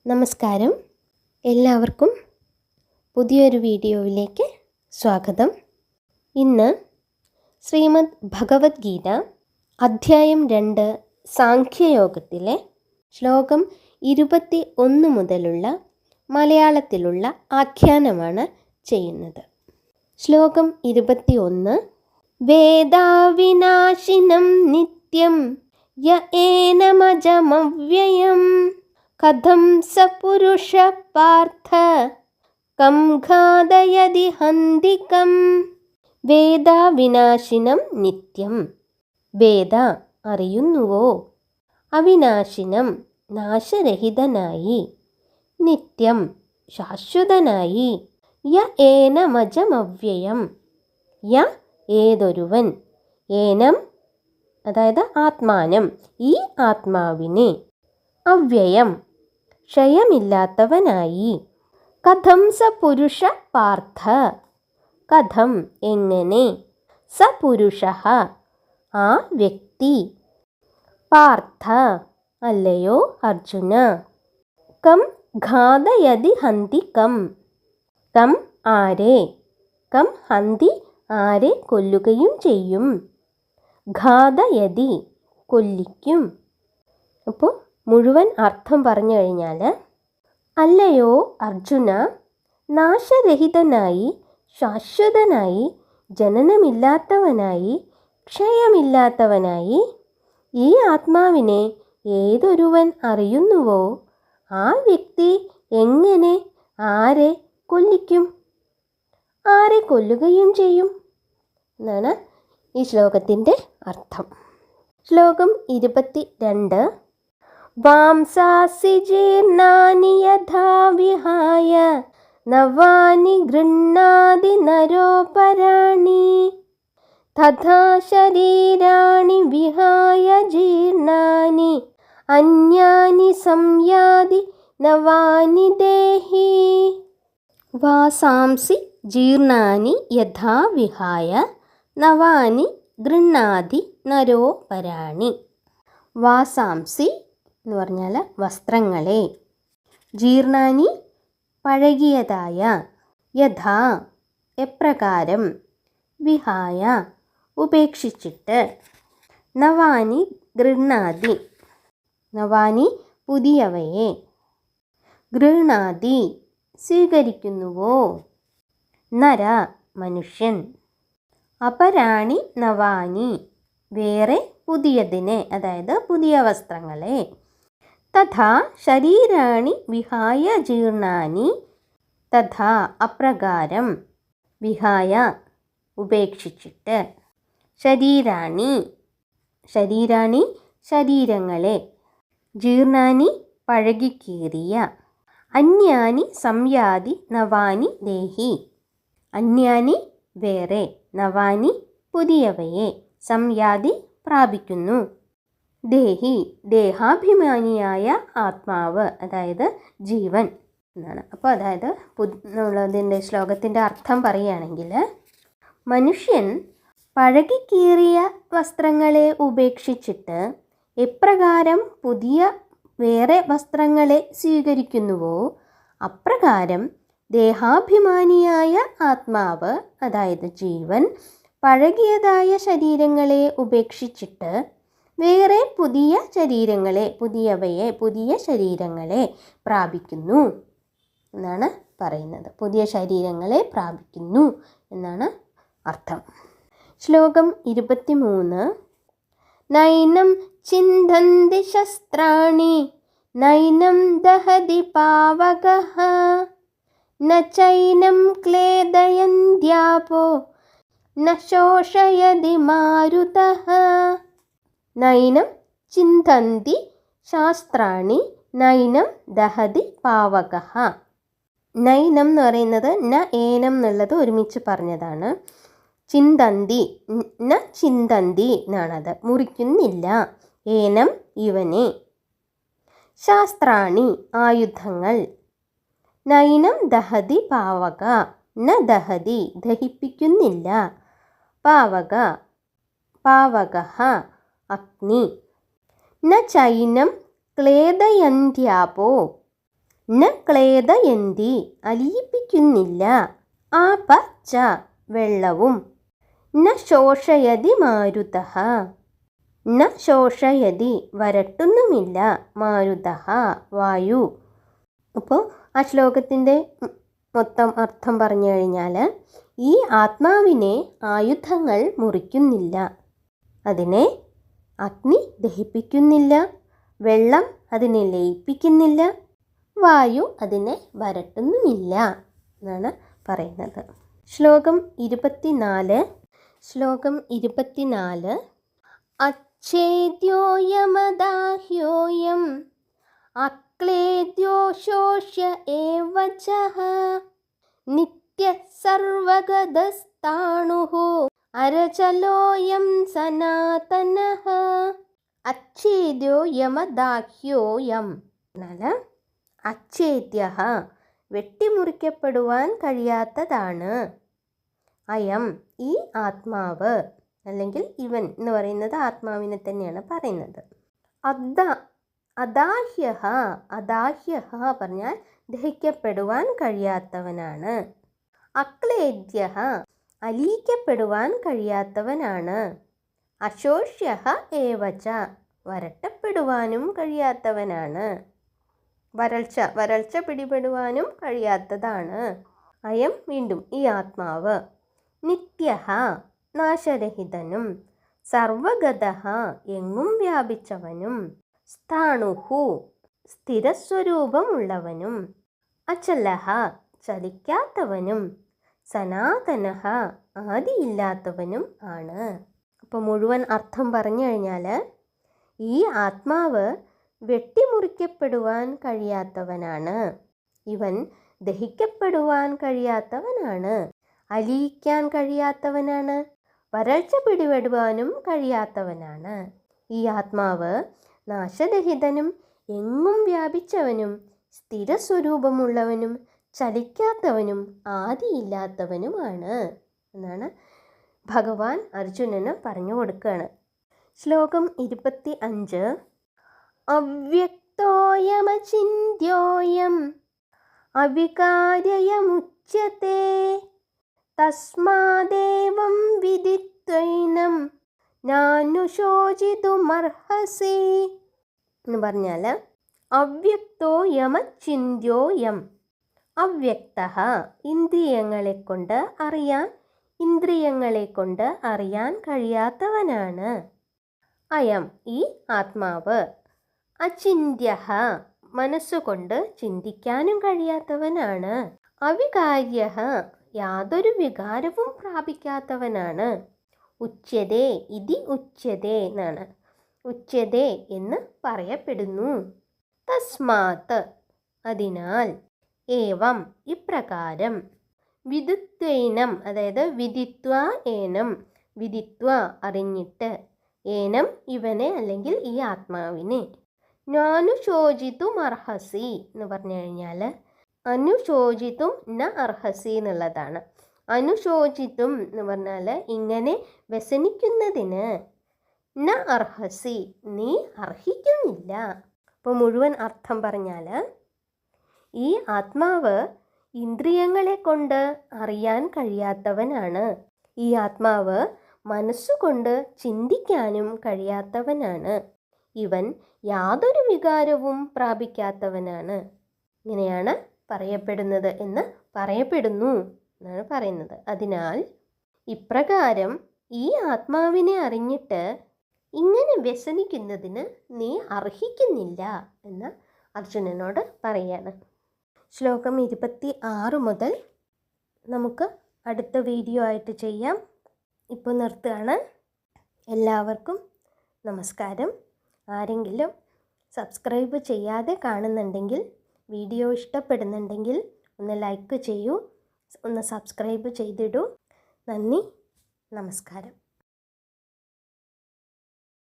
നമസ്കാരം. എല്ലാവർക്കും പുതിയൊരു വീഡിയോയിലേക്ക് സ്വാഗതം. ഇന്ന് ശ്രീമദ് ഭഗവത്ഗീത അധ്യായം 2 സാഖ്യയോഗത്തിലെ ശ്ലോകം 21 മുതലുള്ള മലയാളത്തിലുള്ള ആഖ്യാനമാണ് ചെയ്യുന്നത്. ശ്ലോകം 21. വേദാവിനാശിനം നിത്യം യ ഏനമജമവ്യയം കഥം സ പുരുഷ പാർത്ഥ കം ഘാതയതി ഹന്തികം. വേദാവിനാശിനം നിത്യം. വേദ അറിയുന്നുവോ, അവിനാശിനം നാശരഹിതനായി, നിത്യം ശാശ്വതനായി, യ ഏനമജമവ്യയം യ ഏതൊരുവൻ, ഏനം അതായത് ആത്മാനം ഈ ആത്മാവിനെ, അവ്യയം ക്ഷയമില്ലാത്തവനായി, കഥം സ പുരുഷ പാർത്ഥ കഥം എങ്ങനെ, സ പുരുഷ ആ വ്യക്തി, പാർത്ഥ അല്ലയോ അർജുന, കം ഘാതയതി ഹന്തികം കം ആരെ, കം ഹന്തി ആരെ കൊല്ലുകയും ചെയ്യും, ഘാതയതി കൊല്ലിക്കും. അപ്പോൾ മുഴുവൻ അർത്ഥം പറഞ്ഞു കഴിഞ്ഞാൽ, അല്ലയോ അർജുന, നാശരഹിതനായി ശാശ്വതനായി ജനനമില്ലാത്തവനായി ക്ഷയമില്ലാത്തവനായി ഈ ആത്മാവിനെ ഏതൊരുവൻ അറിയുന്നുവോ ആ വ്യക്തി എങ്ങനെ ആരെ കൊല്ലിക്കും, ആരെ കൊല്ലുകയും ചെയ്യും എന്നാണ് ഈ ശ്ലോകത്തിൻ്റെ അർത്ഥം. ശ്ലോകം 22. വാംസാസി ജീർണാനി യഥാ വിഹായ നവാനി ഗൃഹ്ണാതി നരോപരാണി തഥാ ശരീരാണി വിഹായ ജീർണാനി അന്യാനി സംയാതി നവാനി ദേഹി. വാസാംസി ജീർണാനി യഥാ വിഹായ നവാനി ഗൃഹ്ണാതി നരോപരാണി. വാസാംസി എന്ന് പറഞ്ഞാൽ വസ്ത്രങ്ങളെ, ജീർണാനി പഴകിയതായ, യഥാ എപ്രകാരം, വിഹായ ഉപേക്ഷിച്ചിട്ട്, നവാനി ഗൃഹ്ണാതി നവാനി പുതിയവയെ, ഗൃഹ്ണാതി സ്വീകരിക്കുന്നുവോ, നര മനുഷ്യൻ, അപരാണി നവാനി വേറെ പുതിയതിനെ അതായത് പുതിയ വസ്ത്രങ്ങളെ, തഥാ ശരീരാണി വിഹായ ജീർണാനി തഥാ അപ്രകാരം, വിഹായ ഉപേക്ഷിച്ചിട്ട്, ശരീരാണി ശരീരാണി ശരീരങ്ങളെ, ജീർണാനി പഴകിക്കീറിയ, അന്യാനി സംയാതി നവാനി ദേഹി അന്യാനി വേറെ, നവാനി പുതിയവയെ, സംയാതി പ്രാപിക്കുന്നു, ദേഹി ദേഹാഭിമാനിയായ ആത്മാവ് അതായത് ജീവൻ എന്നാണ്. അപ്പോൾ അതായത് ഉള്ളതിൻ്റെ ശ്ലോകത്തിൻ്റെ അർത്ഥം പറയുകയാണെങ്കിൽ, മനുഷ്യൻ പഴകിക്കീറിയ വസ്ത്രങ്ങളെ ഉപേക്ഷിച്ചിട്ട് എപ്രകാരം പുതിയ വേറെ വസ്ത്രങ്ങളെ സ്വീകരിക്കുന്നുവോ അപ്രകാരം ദേഹാഭിമാനിയായ ആത്മാവ് അതായത് ജീവൻ പഴകിയതായ ശരീരങ്ങളെ ഉപേക്ഷിച്ചിട്ട് വേറെ പുതിയ ശരീരങ്ങളെ, പുതിയ ശരീരങ്ങളെ പ്രാപിക്കുന്നു എന്നാണ് പറയുന്നത്. പുതിയ ശരീരങ്ങളെ പ്രാപിക്കുന്നു എന്നാണ് അർത്ഥം. ശ്ലോകം 23. നൈനം ചിന്തന്തി ശസ്ത്രാണി നൈനം ദഹതി പാവകഃ ന ചൈനം ക്ലേദയന്ത്യാപോ ന ശോഷയതി മാരുതഃ. നൈനം ചിന്തന്തി ശാസ്ത്രാണി നൈനം ദഹതി പാവകഃ. നൈനം എന്ന് പറയുന്നത് ന ഏനം എന്നുള്ളത് ഒരുമിച്ച് പറഞ്ഞതാണ്. ചിന്തന്തി ന ചിന്തന്തി എന്നാണത്, മുറിക്കുന്നില്ല. ഏനം ഇവനെ. ശാസ്ത്രാണി ആയുധങ്ങൾ. നൈനം ദഹതി പാവക ന ദഹതി ദഹിപ്പിക്കുന്നില്ല. പാവക പാവകഃ അഗ്നി. ന ചൈനം ക്ലേദയന്ത്യാപോ ന ക്ലേദയന്തി അലിയിപ്പിക്കുന്നില്ല. ആപ ച വെള്ളവും. ന ശോഷയതി മാരുതഃ ന ശോഷയതി വരട്ടുന്നുമില്ല. മാരുതഃ വായു. അപ്പോൾ ആ ശ്ലോകത്തിൻ്റെ മൊത്തം അർത്ഥം പറഞ്ഞു കഴിഞ്ഞാൽ ഈ ആത്മാവിനെ ആയുധങ്ങൾ മുറിക്കുന്നില്ല, അതിനെ അഗ്നി ദഹിപ്പിക്കുന്നില്ല, വെള്ളം അതിനെ ലയിപ്പിക്കുന്നില്ല, വായു അതിനെ വരട്ടുന്നുമില്ല എന്നാണ് പറയുന്നത്. ശ്ലോകം 24 അച്ഛേദ്യോയമദാഹ്യോയം അക്ലേദ്യോ ശോഷ്യ ഏവ ചഃ നിത്യഃ സർവഗതസ്ഥാണുഃ അരചലോയം സനാതനഃ. അച്ഛേദ്യോ യമദാഹ്യോയം എന്നാൽ അച്ഛേദ്യഃ വെട്ടിമുറിക്കപ്പെടുവാൻ കഴിയാത്തതാണ്. അയം ഈ ആത്മാവ്, അല്ലെങ്കിൽ ഇവൻ എന്ന് പറയുന്നത് ആത്മാവിനെ തന്നെയാണ് പറയുന്നത്. അദാഹ്യഃ അദാഹ്യഃ പറഞ്ഞാൽ ദഹിക്കപ്പെടുവാൻ കഴിയാത്തവനാണ്. അക്ലേദ്യഃ അലിയിക്കപ്പെടുവാൻ കഴിയാത്തവനാണ്. അശോഷ്യഃ ഏവച വരട്ടപ്പെടുവാനും കഴിയാത്തവനാണ്. വരൾച്ച പിടിപെടുവാനും കഴിയാത്തതാണ്. അയം വീണ്ടും ഈ ആത്മാവ്. നിത്യഃ നാശരഹിതനും, സർവഗതഃ എങ്ങും വ്യാപിച്ചവനും, സ്ഥാണുഹു സ്ഥിരസ്വരൂപമുള്ളവനും, അചലഃ ചലിക്കാത്തവനും, സനാതനഃ ആദിയില്ലാത്തവനും ആണ്. അപ്പോൾ മുഴുവൻ അർത്ഥം പറഞ്ഞു കഴിഞ്ഞാൽ ഈ ആത്മാവ് വെട്ടിമുറിക്കപ്പെടുവാൻ കഴിയാത്തവനാണ്, ഇവൻ ദഹിക്കപ്പെടുവാൻ കഴിയാത്തവനാണ്, അലിയിക്കാൻ കഴിയാത്തവനാണ്, വരൾച്ച പിടിപെടുവാനും കഴിയാത്തവനാണ്. ഈ ആത്മാവ് നാശരഹിതനും എങ്ങും വ്യാപിച്ചവനും സ്ഥിരസ്വരൂപമുള്ളവനും ചലിക്കാത്തവനും ആദിയില്ലാത്തവനുമാണ് എന്നാണ് ഭഗവാൻ അർജുനന് പറഞ്ഞു കൊടുക്കുകയാണ്. ശ്ലോകം 25 അവ്യക്തോയമചിന്യോയം അവികാര്യയമുച്യത്തെ തസ്മാദേവം വിദിത്വൈനം നാനുശോചിതുമർഹസി എന്ന് പറഞ്ഞാൽ അവ്യക്തോ യമചിന്യോയം അവ്യക്തഃ ഇന്ദ്രിയങ്ങളെ കൊണ്ട് അറിയാൻ കഴിയാത്തവനാണ്. അയം ഈ ആത്മാവ്. അചിന്യഃ മനസ്സുകൊണ്ട് ചിന്തിക്കാനും കഴിയാത്തവനാണ്. അവികാര്യഃ യാതൊരു വികാരവും പ്രാപിക്കാത്തവനാണ്. ഉച്യതേ ഇതി ഉച്യതേ എന്നാണ്. ഉച്യതേ എന്ന് പറയപ്പെടുന്നു. തസ്മാത് അതിനാൽ, ഏവം ഇപ്രകാരം, വിദിത്വൈനം അതായത് വിദിത്വ ഏനം വിദിത്വ അറിഞ്ഞിട്ട്, ഏനം ഇവനെ അല്ലെങ്കിൽ ഈ ആത്മാവിനെ, നാനുശോചിതും അർഹസി എന്ന് പറഞ്ഞു കഴിഞ്ഞാൽ അനുശോചിതും ന അർഹസി എന്നുള്ളതാണ്. അനുശോചിതും എന്ന് പറഞ്ഞാൽ ഇങ്ങനെ വ്യസനിക്കുന്നതിന്, ന അർഹസി നീ അർഹിക്കുന്നില്ല. അപ്പോൾ മുഴുവൻ അർത്ഥം പറഞ്ഞാൽ ഈ ആത്മാവ് ഇന്ദ്രിയങ്ങളെ കൊണ്ട് അറിയാൻ കഴിയാത്തവനാണ്. ഈ ആത്മാവ് മനസ്സുകൊണ്ട് ചിന്തിക്കാനും കഴിയാത്തവനാണ്. ഇവൻ യാതൊരു വികാരവും പ്രാപിക്കാത്തവനാണ്. ഇങ്ങനെയാണ് പറയപ്പെടുന്നത് എന്ന് പറയപ്പെടുന്നു എന്നാണ് പറയുന്നത്. അതിനാൽ ഇപ്രകാരം ഈ ആത്മാവിനെ അറിഞ്ഞിട്ട് ഇങ്ങനെ വ്യസനിക്കുന്നതിന് നീ അർഹിക്കുന്നില്ല എന്ന് അർജുനനോട് പറയാണ്. ശ്ലോകം 26 മുതൽ നമുക്ക് അടുത്ത വീഡിയോ ആയിട്ട് ചെയ്യാം. ഇപ്പോൾ നിർത്തുകയാണ്. എല്ലാവർക്കും നമസ്കാരം. ആരെങ്കിലും സബ്സ്ക്രൈബ് ചെയ്യാതെ കാണുന്നുണ്ടെങ്കിൽ, വീഡിയോ ഇഷ്ടപ്പെടുന്നുണ്ടെങ്കിൽ ഒന്ന് ലൈക്ക് ചെയ്യൂ, ഒന്ന് സബ്സ്ക്രൈബ് ചെയ്തിടൂ. നന്ദി, നമസ്കാരം.